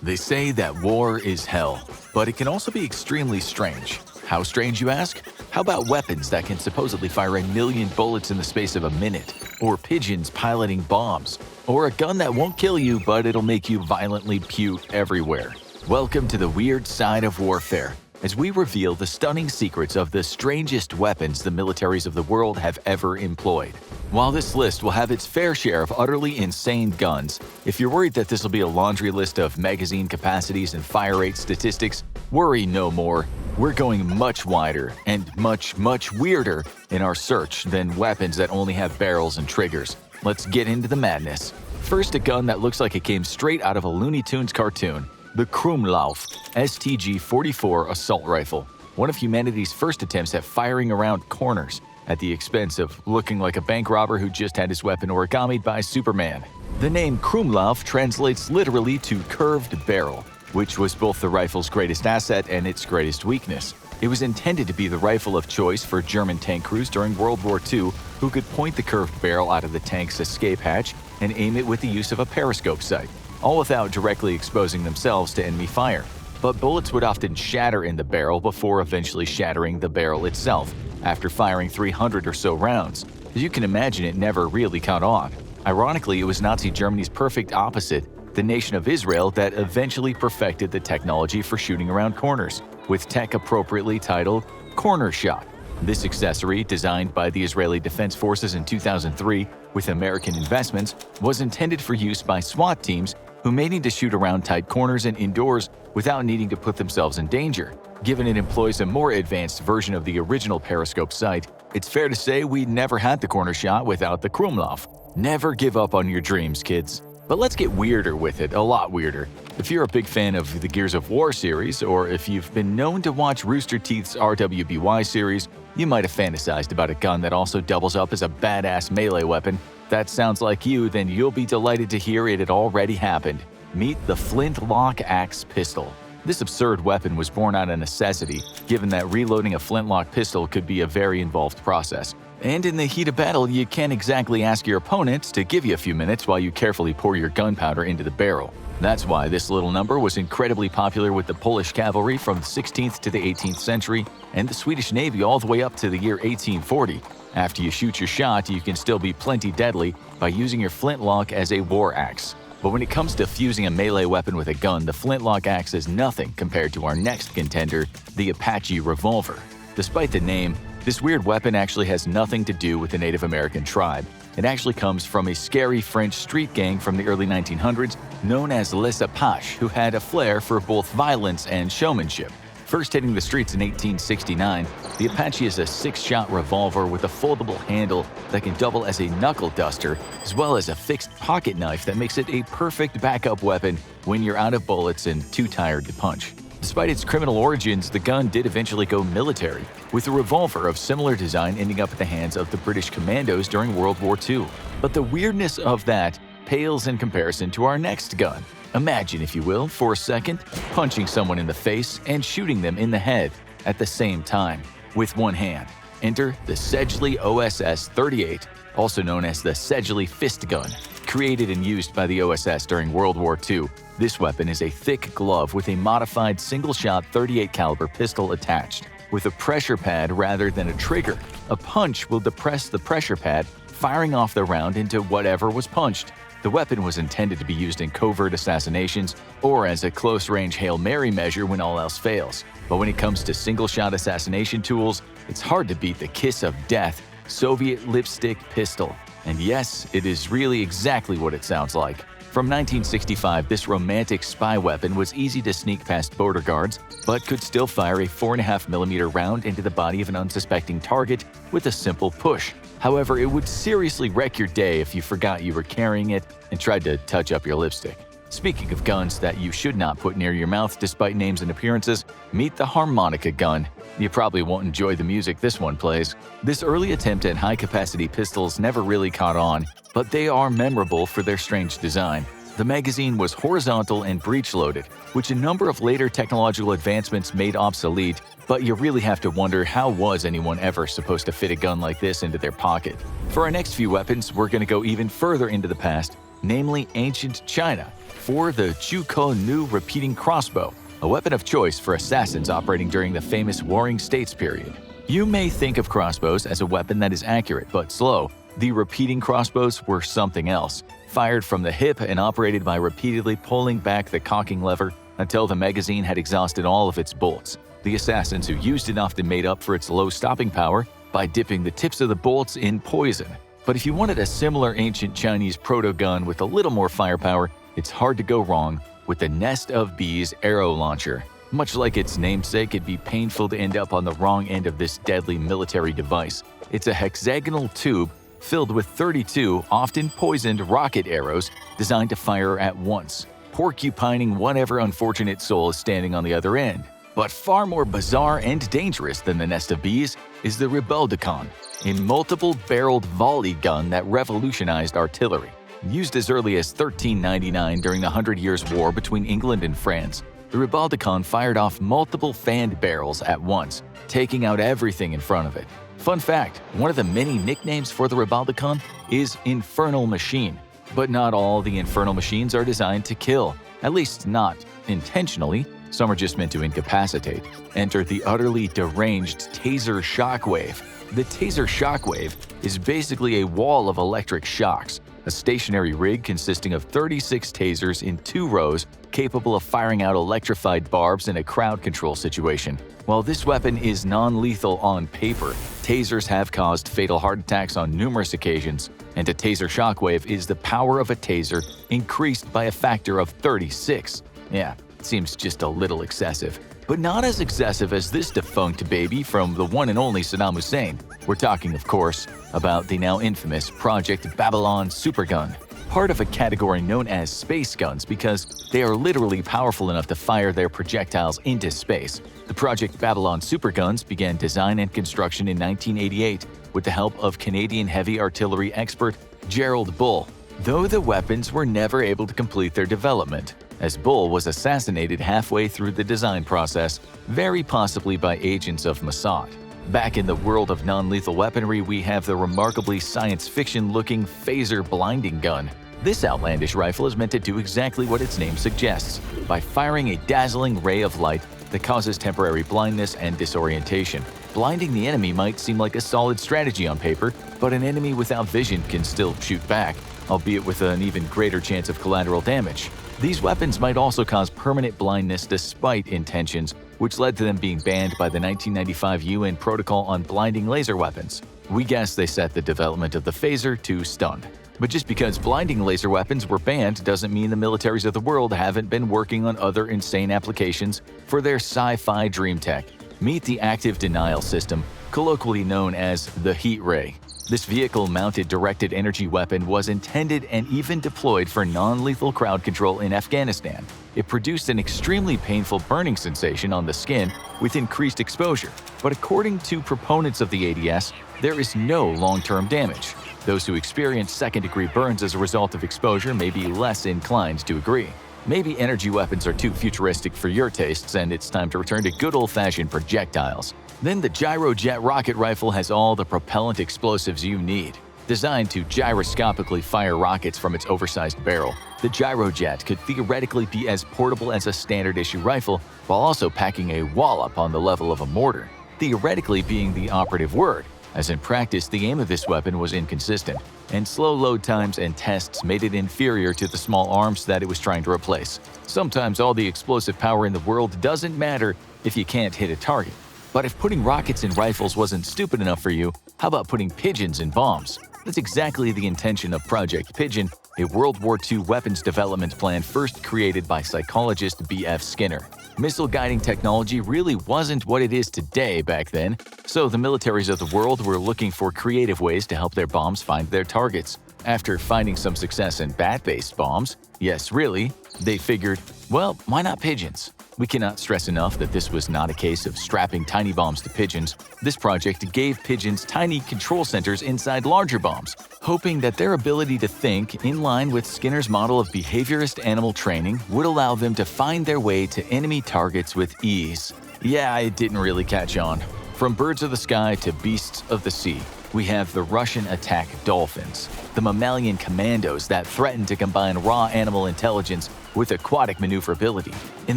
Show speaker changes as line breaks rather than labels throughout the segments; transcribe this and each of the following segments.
They say that war is hell, but it can also be extremely strange. How strange, you ask? How about weapons that can supposedly fire 1,000,000 bullets in the space of a minute? Or pigeons piloting bombs? Or a gun that won't kill you, but it'll make you violently puke everywhere? Welcome to the weird side of warfare, as we reveal the stunning secrets of the strangest weapons the militaries of the world have ever employed. While this list will have its fair share of utterly insane guns, if you're worried that this will be a laundry list of magazine capacities and fire rate statistics, worry no more. We're going much wider and much weirder in our search than weapons that only have barrels and triggers. Let's get into the madness. First, a gun that looks like it came straight out of a Looney Tunes cartoon. The Krumlauf STG-44 assault rifle, one of humanity's first attempts at firing around corners, at the expense of looking like a bank robber who just had his weapon origamied by Superman. The name Krumlauf translates literally to curved barrel, which was both the rifle's greatest asset and its greatest weakness. It was intended to be the rifle of choice for German tank crews during World War II, who could point the curved barrel out of the tank's escape hatch and aim it with the use of a periscope sight, all without directly exposing themselves to enemy fire. But bullets would often shatter in the barrel before eventually shattering the barrel itself, after firing 300 or so rounds. As you can imagine, it never really caught on. Ironically, it was Nazi Germany's perfect opposite, the nation of Israel, that eventually perfected the technology for shooting around corners, with tech appropriately titled Corner Shot. This accessory, designed by the Israeli Defense Forces in 2003 with American investments, was intended for use by SWAT teams who may need to shoot around tight corners and indoors without needing to put themselves in danger. Given it employs a more advanced version of the original periscope sight, it's fair to say we never had the corner shot without the Krumlauf. Never give up on your dreams, kids. But let's get weirder with it, a lot weirder. If you're a big fan of the Gears of War series, or if you've been known to watch Rooster Teeth's RWBY series, you might have fantasized about a gun that also doubles up as a badass melee weapon. If that sounds like you, then you'll be delighted to hear it had already happened. Meet the flintlock axe pistol. This absurd weapon was born out of necessity, given that reloading a flintlock pistol could be a very involved process. And in the heat of battle, you can't exactly ask your opponents to give you a few minutes while you carefully pour your gunpowder into the barrel. That's why this little number was incredibly popular with the Polish cavalry from the 16th to the 18th century, and the Swedish Navy all the way up to the year 1840. After you shoot your shot, you can still be plenty deadly by using your flintlock as a war axe. But when it comes to fusing a melee weapon with a gun, the flintlock axe is nothing compared to our next contender, the Apache revolver. Despite the name, this weird weapon actually has nothing to do with the Native American tribe. It actually comes from a scary French street gang from the early 1900s known as Les Apaches, who had a flair for both violence and showmanship. First hitting the streets in 1869, the Apache is a 6-shot revolver with a foldable handle that can double as a knuckle duster, as well as a fixed pocket knife that makes it a perfect backup weapon when you're out of bullets and too tired to punch. Despite its criminal origins, the gun did eventually go military, with a revolver of similar design ending up at the hands of the British commandos during World War II. But the weirdness of that pales in comparison to our next gun. Imagine, if you will, for a second, punching someone in the face and shooting them in the head at the same time, with one hand. Enter the Sedgley OSS-38, also known as the Sedgley fist gun. Created and used by the OSS during World War II, this weapon is a thick glove with a modified single-shot .38 caliber pistol attached, with a pressure pad rather than a trigger. A punch will depress the pressure pad, firing off the round into whatever was punched. The weapon was intended to be used in covert assassinations or as a close-range Hail Mary measure when all else fails. But when it comes to single-shot assassination tools, it's hard to beat the kiss of death, Soviet lipstick pistol. And yes, it is really exactly what it sounds like. From 1965, this romantic spy weapon was easy to sneak past border guards, but could still fire a 4.5mm round into the body of an unsuspecting target with a simple push. However, it would seriously wreck your day if you forgot you were carrying it and tried to touch up your lipstick. Speaking of guns that you should not put near your mouth despite names and appearances, meet the harmonica gun. You probably won't enjoy the music this one plays. This early attempt at high-capacity pistols never really caught on, but they are memorable for their strange design. The magazine was horizontal and breech-loaded, which a number of later technological advancements made obsolete, but you really have to wonder how was anyone ever supposed to fit a gun like this into their pocket. For our next few weapons, we're going to go even further into the past, namely ancient China. or the Chu-Ko-Nu repeating crossbow, a weapon of choice for assassins operating during the famous Warring States period. You may think of crossbows as a weapon that is accurate but slow. The repeating crossbows were something else, fired from the hip and operated by repeatedly pulling back the cocking lever until the magazine had exhausted all of its bullets. The assassins who used it often made up for its low stopping power by dipping the tips of the bullets in poison. But if you wanted a similar ancient Chinese proto-gun with a little more firepower, it's hard to go wrong with the Nest of Bees arrow launcher. Much like its namesake, it'd be painful to end up on the wrong end of this deadly military device. It's a hexagonal tube filled with 32, often poisoned rocket arrows designed to fire at once, porcupining whatever unfortunate soul is standing on the other end. But far more bizarre and dangerous than the Nest of Bees is the Rebellicon, a multiple-barreled volley gun that revolutionized artillery. Used as early as 1399 during the Hundred Years' War between England and France, the Rebellicon fired off multiple fanned barrels at once, taking out everything in front of it. Fun fact, one of the many nicknames for the Rebellicon is Infernal Machine. But not all the Infernal Machines are designed to kill, at least not intentionally. Some are just meant to incapacitate. Enter the utterly deranged Taser Shockwave. The Taser Shockwave is basically a wall of electric shocks, a stationary rig consisting of 36 tasers in 2 rows capable of firing out electrified barbs in a crowd control situation. While this weapon is non-lethal on paper, tasers have caused fatal heart attacks on numerous occasions, and a Taser Shockwave is the power of a taser increased by a factor of 36. Yeah, seems just a little excessive. But not as excessive as this defunct baby from the one and only Saddam Hussein. We're talking, of course, about the now infamous Project Babylon Supergun, part of a category known as space guns because they are literally powerful enough to fire their projectiles into space. The Project Babylon Superguns began design and construction in 1988 with the help of Canadian heavy artillery expert Gerald Bull, though the weapons were never able to complete their development, as Bull was assassinated halfway through the design process, very possibly by agents of Mossad. Back in the world of non-lethal weaponry, we have the remarkably science fiction-looking phaser blinding gun. This outlandish rifle is meant to do exactly what its name suggests, by firing a dazzling ray of light that causes temporary blindness and disorientation. Blinding the enemy might seem like a solid strategy on paper, but an enemy without vision can still shoot back, albeit with an even greater chance of collateral damage. These weapons might also cause permanent blindness despite intentions, which led to them being banned by the 1995 UN Protocol on Blinding Laser Weapons. We guess they set the development of the phaser to stun. But just because blinding laser weapons were banned doesn't mean the militaries of the world haven't been working on other insane applications for their sci-fi dream tech. Meet the active denial system, colloquially known as the heat ray. This vehicle-mounted directed energy weapon was intended and even deployed for non-lethal crowd control in Afghanistan. It produced an extremely painful burning sensation on the skin with increased exposure, but according to proponents of the ADS, there is no long-term damage. Those who experience second-degree burns as a result of exposure may be less inclined to agree. Maybe energy weapons are too futuristic for your tastes and it's time to return to good old-fashioned projectiles. Then the Gyrojet rocket rifle has all the propellant explosives you need. Designed to gyroscopically fire rockets from its oversized barrel, the Gyrojet could theoretically be as portable as a standard-issue rifle while also packing a wallop on the level of a mortar. Theoretically being the operative word, as in practice the aim of this weapon was inconsistent, and slow load times and tests made it inferior to the small arms that it was trying to replace. Sometimes all the explosive power in the world doesn't matter if you can't hit a target. But if putting rockets in rifles wasn't stupid enough for you, how about putting pigeons in bombs? That's exactly the intention of Project Pigeon, a World War II weapons development plan first created by psychologist B.F. Skinner. Missile guiding technology really wasn't what it is today back then, so the militaries of the world were looking for creative ways to help their bombs find their targets. After finding some success in bat-based bombs, yes really, they figured, well, why not pigeons? We cannot stress enough that this was not a case of strapping tiny bombs to pigeons. This project gave pigeons tiny control centers inside larger bombs, hoping that their ability to think, in line with Skinner's model of behaviorist animal training, would allow them to find their way to enemy targets with ease. Yeah, it didn't really catch on. From birds of the sky to beasts of the sea, we have the Russian attack dolphins, the mammalian commandos that threaten to combine raw animal intelligence with aquatic maneuverability. In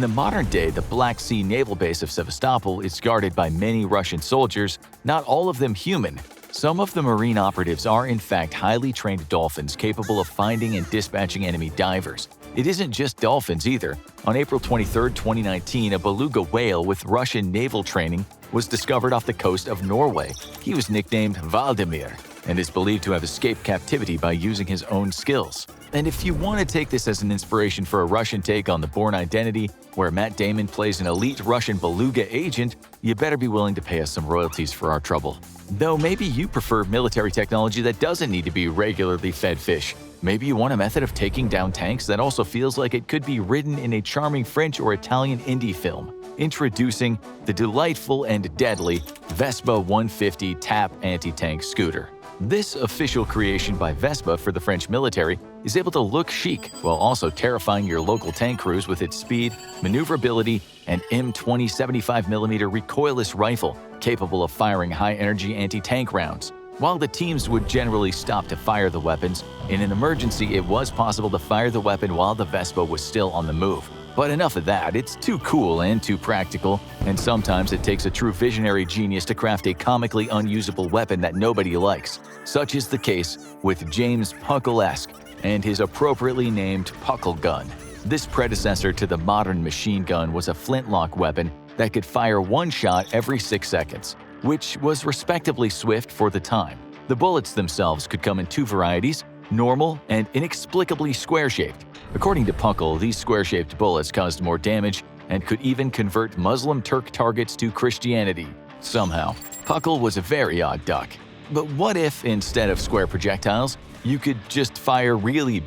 the modern day, the Black Sea naval base of Sevastopol is guarded by many Russian soldiers, not all of them human. Some of the marine operatives are in fact highly trained dolphins capable of finding and dispatching enemy divers. It isn't just dolphins either. On April 23, 2019, a beluga whale with Russian naval training was discovered off the coast of Norway. He was nicknamed Valdemir and is believed to have escaped captivity by using his own skills. And if you want to take this as an inspiration for a Russian take on The Bourne Identity, where Matt Damon plays an elite Russian beluga agent, you better be willing to pay us some royalties for our trouble. Though maybe you prefer military technology that doesn't need to be regularly fed fish. Maybe you want a method of taking down tanks that also feels like it could be ridden in a charming French or Italian indie film. Introducing the delightful and deadly Vespa 150 TAP anti-tank scooter. This official creation by Vespa for the French military is able to look chic while also terrifying your local tank crews with its speed, maneuverability, and M20 75mm recoilless rifle capable of firing high-energy anti-tank rounds. While the teams would generally stop to fire the weapons, in an emergency it was possible to fire the weapon while the Vespa was still on the move. But enough of that, it's too cool and too practical, and sometimes it takes a true visionary genius to craft a comically unusable weapon that nobody likes. Such is the case with James Puckle-esque and his appropriately named Puckle gun. This predecessor to the modern machine gun was a flintlock weapon that could fire one shot every 6 seconds, which was respectably swift for the time. The bullets themselves could come in two varieties, normal and inexplicably square-shaped. According to Puckle, these square-shaped bullets caused more damage and could even convert Muslim Turk targets to Christianity. Somehow, Puckle was a very odd duck. But what if, instead of square projectiles, you could just fire really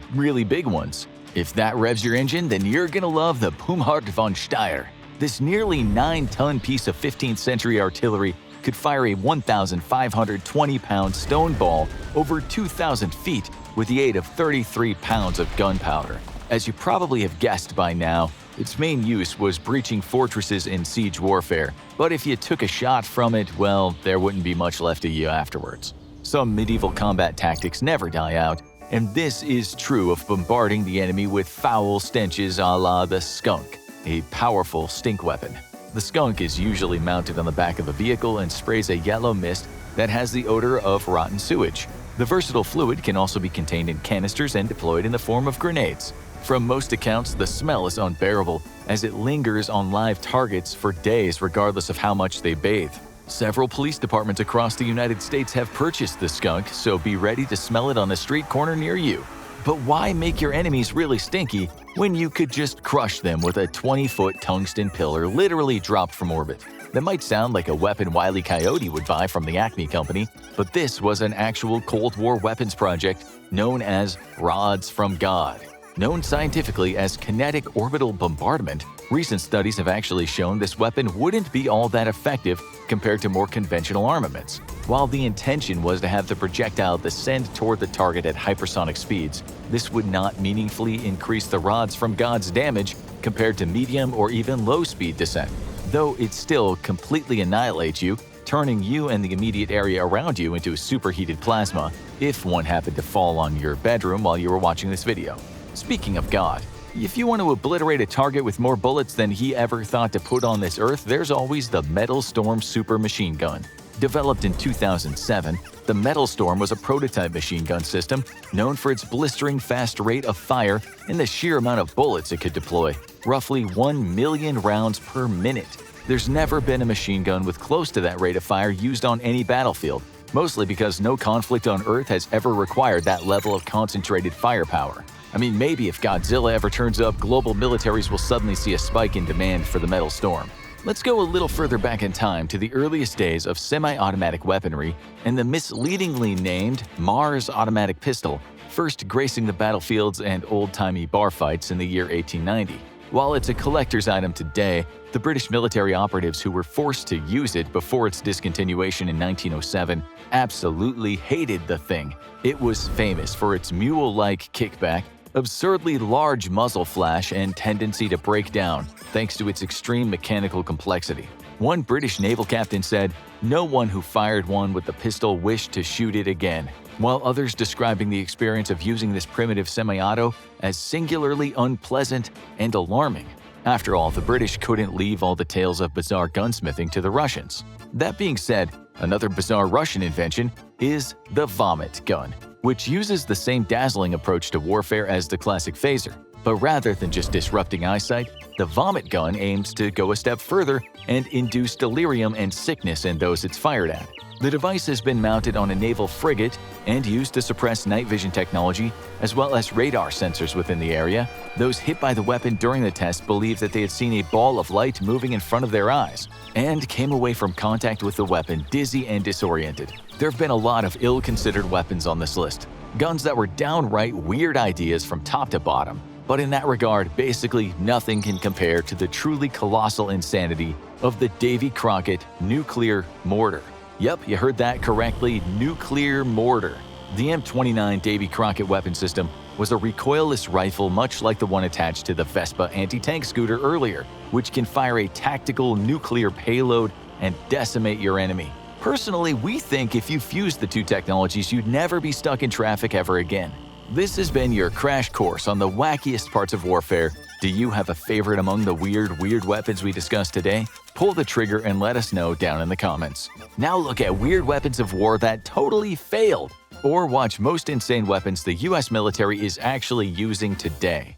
big ones? If that revs your engine, then you're gonna love the Pumhart von Steyr. This nearly 9-ton piece of 15th century artillery could fire a 1,520-pound stone ball over 2,000 feet with the aid of 33 pounds of gunpowder. As you probably have guessed by now, its main use was breaching fortresses in siege warfare, but if you took a shot from it, well, there wouldn't be much left of you afterwards. Some medieval combat tactics never die out, and this is true of bombarding the enemy with foul stenches a la the skunk, a powerful stink weapon. The skunk is usually mounted on the back of a vehicle and sprays a yellow mist that has the odor of rotten sewage. The versatile fluid can also be contained in canisters and deployed in the form of grenades. From most accounts, the smell is unbearable as it lingers on live targets for days regardless of how much they bathe. Several police departments across the United States have purchased the skunk, so be ready to smell it on a street corner near you. But why make your enemies really stinky when you could just crush them with a 20-foot tungsten pillar literally dropped from orbit? That might sound like a weapon Wile E. Coyote would buy from the Acme Company, but this was an actual Cold War weapons project known as Rods from God. Known scientifically as kinetic orbital bombardment, recent studies have actually shown this weapon wouldn't be all that effective compared to more conventional armaments. While the intention was to have the projectile descend toward the target at hypersonic speeds, this would not meaningfully increase the Rods from God's damage compared to medium or even low-speed descent, though it still completely annihilates you, turning you and the immediate area around you into superheated plasma if one happened to fall on your bedroom while you were watching this video. Speaking of God, if you want to obliterate a target with more bullets than he ever thought to put on this earth, there's always the Metal Storm super machine gun. Developed in 2007, the Metal Storm was a prototype machine gun system known for its blistering fast rate of fire and the sheer amount of bullets it could deploy, roughly 1 million rounds per minute. There's never been a machine gun with close to that rate of fire used on any battlefield, mostly because no conflict on Earth has ever required that level of concentrated firepower. I mean, maybe if Godzilla ever turns up, global militaries will suddenly see a spike in demand for the Metal Storm. Let's go a little further back in time to the earliest days of semi-automatic weaponry and the misleadingly named Mars automatic pistol, first gracing the battlefields and old-timey bar fights in the year 1890. While it's a collector's item today, the British military operatives who were forced to use it before its discontinuation in 1907 absolutely hated the thing. It was famous for its mule-like kickback, absurdly large muzzle flash, and tendency to break down, thanks to its extreme mechanical complexity. One British naval captain said, "No one who fired one with the pistol wished to shoot it again." while others describing the experience of using this primitive semi-auto as singularly unpleasant and alarming. After all, the British couldn't leave all the tales of bizarre gunsmithing to the Russians. That being said, another bizarre Russian invention is the vomit gun, which uses the same dazzling approach to warfare as the classic phaser. But rather than just disrupting eyesight, the vomit gun aims to go a step further and induce delirium and sickness in those it's fired at. The device has been mounted on a naval frigate and used to suppress night vision technology as well as radar sensors within the area. Those hit by the weapon during the test believed that they had seen a ball of light moving in front of their eyes and came away from contact with the weapon dizzy and disoriented. There have been a lot of ill-considered weapons on this list, guns that were downright weird ideas from top to bottom. But in that regard, basically nothing can compare to the truly colossal insanity of the Davy Crockett nuclear mortar. Yep, you heard that correctly, nuclear mortar. The M29 Davy Crockett weapon system was a recoilless rifle much like the one attached to the Vespa anti-tank scooter earlier, which can fire a tactical nuclear payload and decimate your enemy. Personally, we think if you fused the two technologies, you'd never be stuck in traffic ever again. This has been your crash course on the wackiest parts of warfare. Do you have a favorite among the weird weapons we discussed today? Pull the trigger and let us know down in the comments. Now look at weird weapons of war that totally failed, or watch most insane weapons the US military is actually using today.